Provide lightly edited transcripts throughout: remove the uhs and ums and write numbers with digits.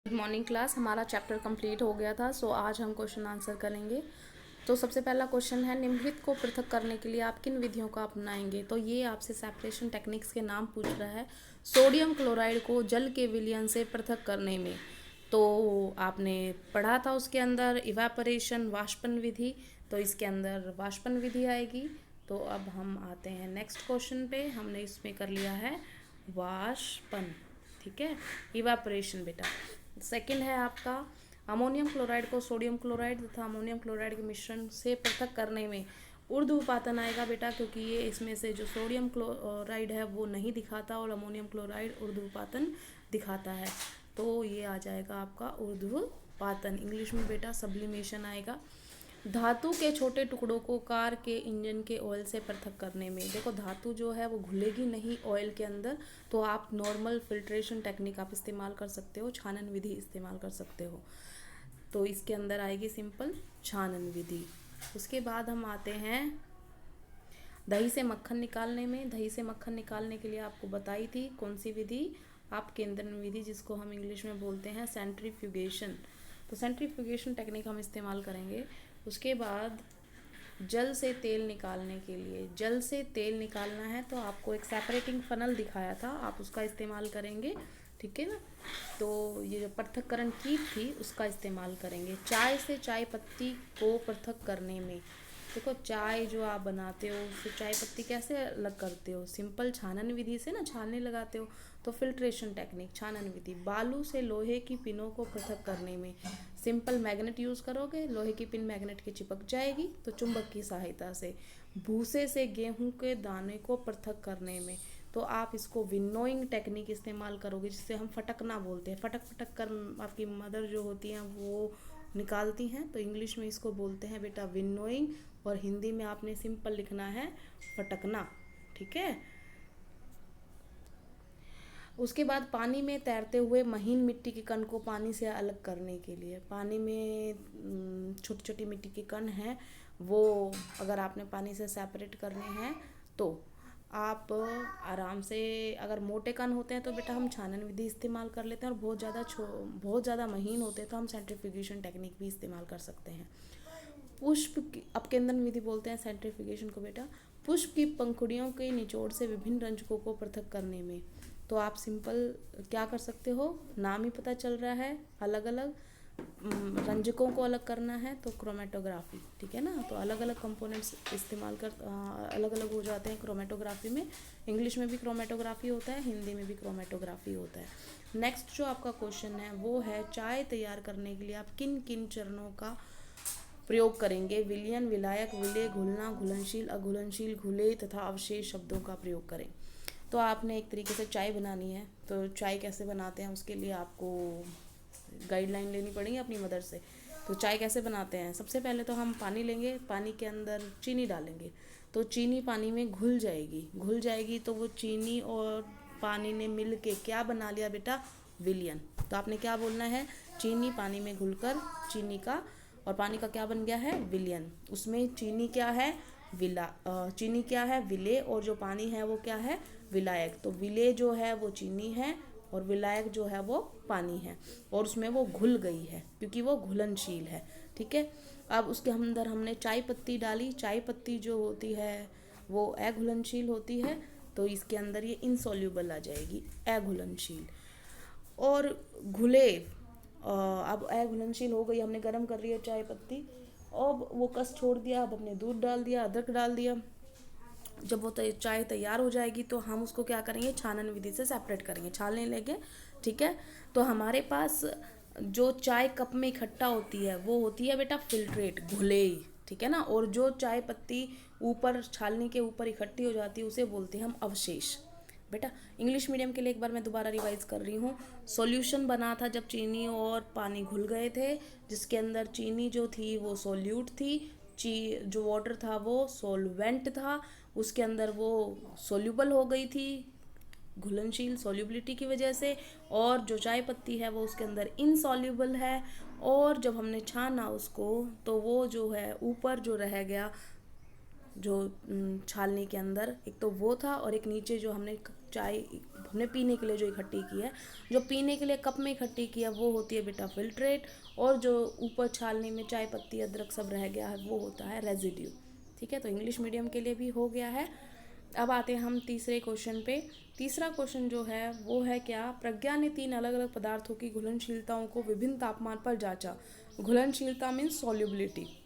Good morning class. हमारा chapter complete हो गया था। आज हम क्वेश्चन आंसर करेंगे। तो सबसे पहला क्वेश्चन है, निम्नलिखित को पृथक करने के लिए आप किन विधियों का अपनाएंगे। तो ये आपसे सेपरेशन टेक्निक्स के नाम पूछ रहा है। सोडियम क्लोराइड को जल के विलयन से पृथक करने में तो आपने पढ़ा था, उसके अंदर इवेपोरेशन वाष्पन विधि, तो इसके अंदर वाष्पन विधि आएगी। तो अब हम आते हैं नेक्स्ट क्वेश्चन पे। हमने इसमें कर लिया है वाष्पन, ठीक है, इवेपोरेशन बेटा। सेकंड है आपका, अमोनियम क्लोराइड को सोडियम क्लोराइड तथा अमोनियम क्लोराइड के मिश्रण से पृथक करने में ऊर्ध्वपातन आएगा बेटा, क्योंकि ये इसमें से जो सोडियम क्लोराइड है वो नहीं दिखाता और अमोनियम क्लोराइड ऊर्ध्वपातन दिखाता है। तो ये आ जाएगा आपका ऊर्ध्वपातन। इंग्लिश में बेटा सब्लिमेशन आएगा। धातु के छोटे टुकड़ों को कार के इंजन के ऑयल से पृथक करने में, देखो धातु जो है वो घुलेगी नहीं ऑयल के अंदर, तो आप नॉर्मल फिल्ट्रेशन टेक्निक आप इस्तेमाल कर सकते हो, छानन विधि इस्तेमाल कर सकते हो। तो इसके अंदर आएगी सिंपल छानन विधि। उसके बाद हम आते हैं दही से मक्खन निकालने में। दही से मक्खन निकालने के लिए आपको बताई थी कौन सी विधि, आप केंद्रण विधि, जिसको हम इंग्लिश में बोलते हैं सेंट्रीफ्यूगेशन। तो सेंट्रीफ्यूगेशन टेक्निक हम इस्तेमाल करेंगे। उसके बाद जल से तेल निकालने के लिए, जल से तेल निकालना है तो आपको एक सेपरेटिंग फनल दिखाया था, आप उसका इस्तेमाल करेंगे, ठीक है ना। तो ये जो पृथक्करण की थी उसका इस्तेमाल करेंगे। चाय से चाय पत्ती को पृथक करने में, देखो चाय जो आप बनाते हो उससे चाय पत्ती कैसे अलग करते हो, सिंपल छानन विधि से ना, छानने लगाते हो, तो फिल्ट्रेशन टेक्निक छानन विधि। बालू से लोहे की पिनों को पृथक करने में सिंपल मैग्नेट यूज़ करोगे, लोहे की पिन मैग्नेट के चिपक जाएगी तो चुंबक की सहायता से। भूसे से गेहूं के दाने को पृथक करने में तो आप इसको विनोइंग टेक्निक इस्तेमाल करोगे, जिससे हम फटकना बोलते हैं। फटक फटक कर आपकी मदर जो होती हैं वो निकालती हैं, तो इंग्लिश में इसको बोलते हैं बेटा विनोइंग, और हिंदी में आपने सिंपल लिखना है फटकना, ठीक है। उसके बाद पानी में तैरते हुए महीन मिट्टी के कण को पानी से अलग करने के लिए, पानी में छोटी छोटी मिट्टी के कण हैं वो अगर आपने पानी से सेपरेट करने हैं तो आप आराम से, अगर मोटे कण होते हैं तो बेटा हम छानन विधि इस्तेमाल कर लेते हैं, और बहुत ज़्यादा महीन होते हैं तो हम सेंट्रीफ्यूगेशन टेक्निक भी इस्तेमाल कर सकते हैं। पुष्प की अपकेंद्रण विधि बोलते हैं सेंट्रीफ्यूगेशन को बेटा। पुष्प की पंखुड़ियों के निचोड़ से विभिन्न रंजकों को पृथक करने में तो आप सिंपल क्या कर सकते हो, नाम ही पता चल रहा है, अलग अलग रंजकों को अलग करना है तो क्रोमेटोग्राफी, ठीक है ना। तो अलग अलग कंपोनेंट्स इस्तेमाल कर अलग अलग हो जाते हैं क्रोमेटोग्राफी में। इंग्लिश में भी क्रोमेटोग्राफी होता है, हिंदी में भी क्रोमेटोग्राफी होता है। नेक्स्ट जो आपका क्वेश्चन है वो है, चाय तैयार करने के लिए आप किन किन चरणों का प्रयोग करेंगे। विलयन, विलायक, विलेय, घुलना, घुलनशील, अघुलनशील, घुले तथा अवशेष शब्दों का प्रयोग करें। तो आपने एक तरीके से चाय बनानी है, तो चाय कैसे बनाते हैं उसके लिए आपको गाइडलाइन लेनी पड़ेगी अपनी मदर से। तो चाय कैसे बनाते हैं, सबसे पहले तो हम पानी लेंगे, पानी के अंदर चीनी डालेंगे, तो चीनी पानी में घुल जाएगी, घुल जाएगी तो वो चीनी और पानी ने मिल के क्या बना लिया बेटा, विलयन। तो आपने क्या बोलना है, चीनी पानी में घुलकर चीनी का और पानी का क्या बन गया है, विलयन। उसमें चीनी क्या है, चीनी क्या है, विलेय, और जो पानी है वो क्या है, विलायक। तो विलेय जो है वो चीनी है और विलायक जो है वो पानी है, और उसमें वो घुल गई है क्योंकि वो घुलनशील है, ठीक है। अब उसके अंदर हमने चाय पत्ती डाली, चाय पत्ती जो होती है वो अघुलनशील होती है, तो इसके अंदर ये इनसॉल्यूबल आ जाएगी, अघुलनशील। और घुले, अब अघुलनशील हो गई, हमने गर्म कर लिया चाय पत्ती, अब वो कस छोड़ दिया, अब हमने दूध डाल दिया, अदरक डाल दिया। जब वो चाय तैयार हो जाएगी तो हम उसको क्या करेंगे, छानन विधि से सेपरेट करेंगे, छानने लेंगे, ठीक है। तो हमारे पास जो चाय कप में इकट्ठा होती है वो होती है बेटा फिल्ट्रेट, घुले, ठीक है ना। और जो चाय पत्ती ऊपर छालनी के ऊपर इकट्ठी हो जाती है उसे बोलते हैं हम अवशेष। बेटा इंग्लिश मीडियम के लिए एक बार मैं दोबारा रिवाइज कर रही हूँ। सॉल्यूशन बना था जब चीनी और पानी घुल गए थे, जिसके अंदर चीनी जो थी वो सोल्यूट थी, जो वाटर था वो सोलवेंट था, उसके अंदर वो सोल्यूबल हो गई थी घुलनशील सोल्यूबिलिटी की वजह से, और जो चाय पत्ती है वो उसके अंदर इनसॉल्यूबल है, और जब हमने छाना उसको तो वो जो है ऊपर जो रह गया जो छालनी के अंदर, एक तो वो था और एक नीचे जो हमने चाय हमने पीने के लिए जो इकट्ठी की है, जो पीने के लिए कप में इकट्ठी की है वो होती है बेटा फिल्ट्रेट, और जो ऊपर छालनी में चाय पत्ती अदरक सब रह गया है वो होता है रेजिड्यू। ठीक है, तो इंग्लिश मीडियम के लिए भी हो गया है। अब आते हैं हम तीसरे क्वेश्चन पे। तीसरा क्वेश्चन जो है वो है क्या, प्रज्ञा ने 3 अलग अलग पदार्थों की घुलनशीलताओं को विभिन्न तापमान पर जांचा। घुलनशीलता मीन्स सॉल्युबिलिटी।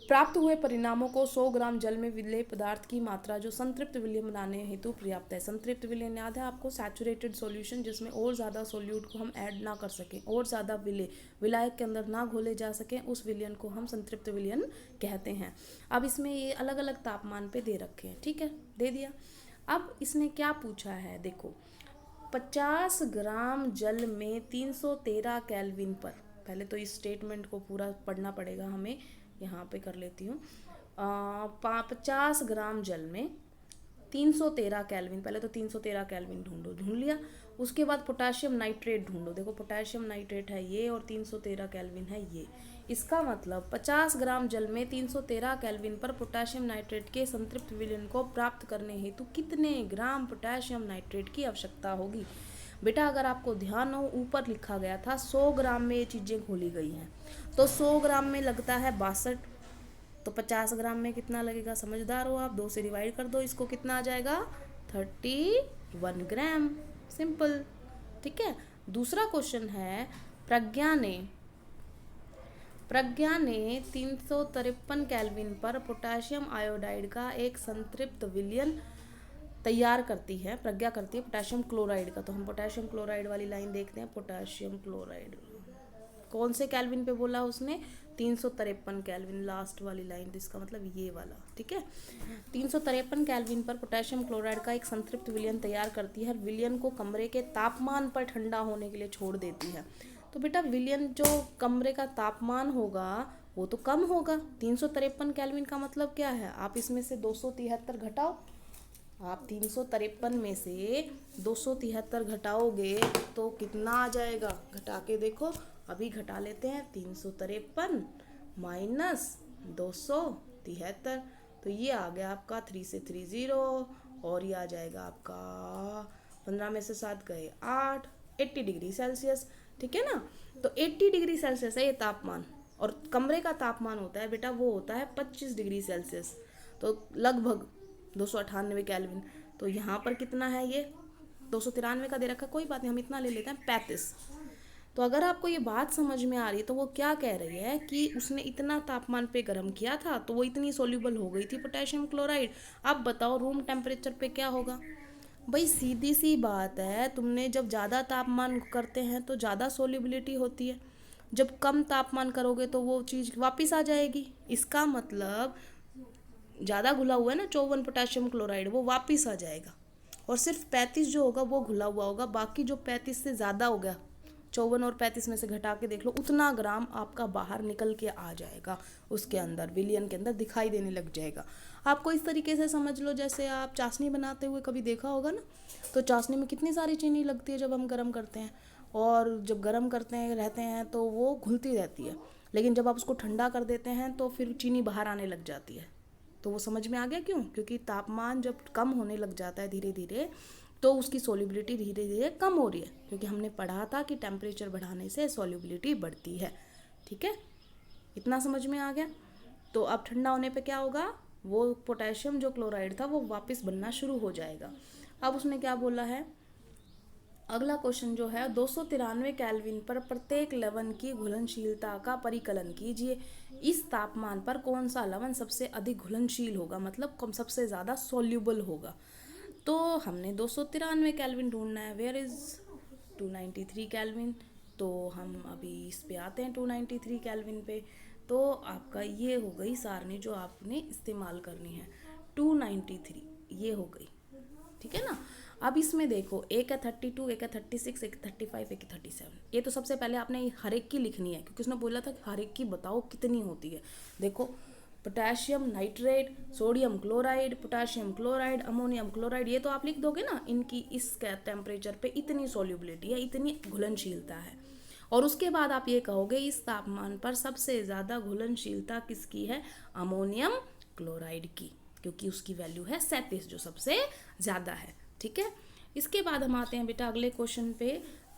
प्राप्त हुए परिणामों को 100 ग्राम जल में विलेय पदार्थ की मात्रा जो संतृप्त विलयन बनाने हेतु पर्याप्त है। संतृप्त विलयन याद है आपको, सैचुरेटेड सॉल्यूशन, जिसमें और ज़्यादा सोल्यूट को हम ऐड ना कर सकें, और ज़्यादा विलायक के अंदर ना घोले जा सकें, उस विलयन को हम संतृप्त विलयन कहते हैं। अब इसमें ये अलग अलग तापमान पे दे रखे हैं, ठीक है, दे दिया। अब इसने क्या पूछा है, देखो 50 ग्राम जल में 313 केल्विन पर, पहले तो इस स्टेटमेंट को पूरा पढ़ना पड़ेगा हमें, यहाँ पे कर लेती हूँ। 50 ग्राम जल में 313 केल्विन, पहले तो 313 केल्विन ढूंढ लिया। उसके बाद पोटाशियम नाइट्रेट ढूंढो, देखो पोटाशियम नाइट्रेट है ये और 313 केल्विन है ये। इसका मतलब 50 ग्राम जल में 313 केल्विन पर पोटाशियम नाइट्रेट के संतृप्त विलयन को प्राप्त करने हेतु कितने ग्राम पोटाशियम नाइट्रेट की आवश्यकता होगी। बेटा अगर आपको ध्यान हो, ऊपर लिखा गया था 100 ग्राम में ये चीज़ें घोली गई हैं, तो 100 ग्राम में लगता है 62, तो 50 ग्राम में कितना लगेगा, समझदार हो आप, 2 से डिवाइड कर दो इसको, कितना आ जाएगा 31 ग्राम, सिंपल। ठीक है, दूसरा क्वेश्चन है, प्रज्ञा ने 353 केल्विन पर पोटाशियम आयोडाइड का एक संतृप्त विलयन तैयार करती है, प्रज्ञा करती है पोटाशियम क्लोराइड का। तो हम पोटाशियम क्लोराइड वाली लाइन देखते हैं। पोटाशियम क्लोराइड कौन से केल्विन पे बोला उसने, 353 केल्विन, लास्ट वाली लाइन, जिसका मतलब ये वाला। ठीक है, 353 केल्विन पर पोटाशियम क्लोराइड का एक संतृप्त विलयन तैयार करती है, विलयन को कमरे के तापमान पर ठंडा होने के लिए छोड़ देती है। तो बेटा विलयन जो कमरे का तापमान होगा वो तो कम होगा। 353 केल्विन का मतलब क्या है, आप इसमें से 273 घटाओ, आप 353 में से 273 घटाओगे तो कितना आ जाएगा, घटा के देखो, अभी घटा लेते हैं। 353 माइनस 273, तो ये आ गया आपका 3 से 3 0, और ये आ जाएगा आपका 15 में से 7 गए 8, 80 डिग्री सेल्सियस। ठीक है ना, तो 80 डिग्री सेल्सियस है ये तापमान, और कमरे का तापमान होता है बेटा वो होता है 25 डिग्री सेल्सियस, तो लगभग 298 केल्विन। तो यहाँ पर कितना है, ये 293 का दे रखा, कोई बात नहीं, हम इतना ले लेते हैं 35। तो अगर आपको ये बात समझ में आ रही है तो वो क्या कह रही है कि उसने इतना तापमान पे गर्म किया था तो वो इतनी सोल्यूबल हो गई थी पोटेशियम क्लोराइड। अब बताओ रूम टेम्परेचर पे क्या होगा। भाई सीधी सी बात है, तुमने जब ज़्यादा तापमान करते हैं तो ज़्यादा सोल्यूबिलिटी होती है, जब कम तापमान करोगे तो वो चीज़ वापस आ जाएगी। इसका मतलब ज़्यादा घुला हुआ है ना 54 पोटेशियम क्लोराइड, वो वापस आ जाएगा, और सिर्फ 35 जो होगा वो घुला हुआ होगा, बाकी जो 35 से ज़्यादा हो गया, 54 और 35 में से घटा के देख लो, उतना ग्राम आपका बाहर निकल के आ जाएगा, उसके अंदर विलयन के अंदर दिखाई देने लग जाएगा। आपको इस तरीके से समझ लो, जैसे आप चाशनी बनाते हुए कभी देखा होगा ना, तो चाशनी में कितनी सारी चीनी लगती है जब हम गर्म करते हैं, और जब गर्म करते हैं रहते हैं तो वो घुलती रहती है, लेकिन जब आप उसको ठंडा कर देते हैं तो फिर चीनी बाहर आने लग जाती है। तो वो समझ में आ गया क्यों, क्योंकि तापमान जब कम होने लग जाता है धीरे धीरे तो उसकी सोल्यूबिलिटी धीरे धीरे कम हो रही है, क्योंकि हमने पढ़ा था कि टेम्परेचर बढ़ाने से सोल्यूबिलिटी बढ़ती है। ठीक है, इतना समझ में आ गया। तो अब ठंडा होने पे क्या होगा, वो पोटेशियम जो क्लोराइड था वो वापस बनना शुरू हो जाएगा। अब उसने क्या बोला है, अगला क्वेश्चन जो है 293 केल्विन पर प्रत्येक लवण की घुलनशीलता का परिकलन कीजिए। इस तापमान पर कौन सा लवण सबसे अधिक घुलनशील होगा, मतलब सबसे ज़्यादा सोल्यूबल होगा। तो हमने 293 केल्विन ढूंढना है, वेयर इज़ 293 केल्विन। तो हम अभी इस पे आते हैं 293 केल्विन पे। तो आपका ये हो गई सारणी जो आपने इस्तेमाल करनी है, 293 ये हो गई। ठीक है ना, अब इसमें देखो एक है 32, एक है 36, एक 35, एक 37। ये तो सबसे पहले आपने हर एक की लिखनी है, क्योंकि उसने बोला था कि हर एक की बताओ कितनी होती है। देखो potassium nitrate, sodium chloride, potassium chloride, ammonium chloride, ये तो आप लिख दोगे ना, इनकी इस टेम्परेचर पे इतनी सोल्यूबिलिटी है, इतनी घुलनशीलता है। और उसके बाद आप ये कहोगे इस तापमान पर सबसे ज़्यादा घुलनशीलता किसकी है, अमोनियम क्लोराइड की, क्योंकि उसकी वैल्यू है 37 जो सबसे ज़्यादा है। ठीक है, इसके बाद हम आते हैं बेटा अगले क्वेश्चन पे।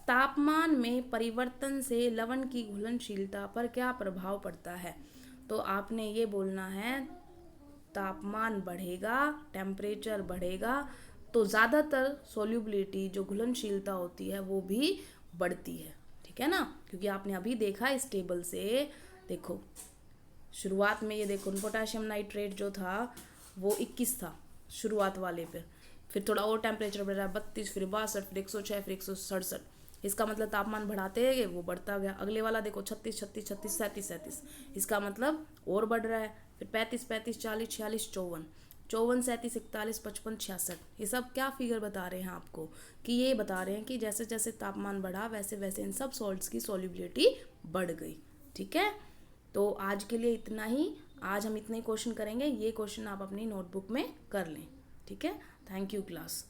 तापमान में परिवर्तन से लवण की घुलनशीलता पर क्या प्रभाव पड़ता है? तो आपने ये बोलना है तापमान बढ़ेगा, टेम्परेचर बढ़ेगा तो ज़्यादातर सोल्यूबिलिटी जो घुलनशीलता होती है वो भी बढ़ती है। ठीक है ना, क्योंकि आपने अभी देखा इस टेबल से, देखो शुरुआत में ये देखो पोटाशियम नाइट्रेट जो था वो 21 था शुरुआत वाले पे, फिर थोड़ा और टेम्परेचर बढ़ रहा है 32, फिर 62, फिर 106, फिर 167। इसका मतलब तापमान बढ़ाते हैं वो बढ़ता गया। अगले वाला देखो 36, 36, 36, 37, 37, इसका मतलब और बढ़ रहा है। फिर 35, 35, 40, 46, 54, 54, 37, 41, 55, 66। ये सब क्या फिगर बता रहे हैं आपको? कि ये बता रहे हैं कि जैसे जैसे तापमान बढ़ा वैसे वैसे इन सब सॉल्ट्स की सॉल्युबिलिटी बढ़ गई। ठीक है, तो आज के लिए इतना ही। आज हम इतने क्वेश्चन करेंगे, ये क्वेश्चन आप अपनी नोटबुक में कर लें। ठीक है, थैंक यू क्लास।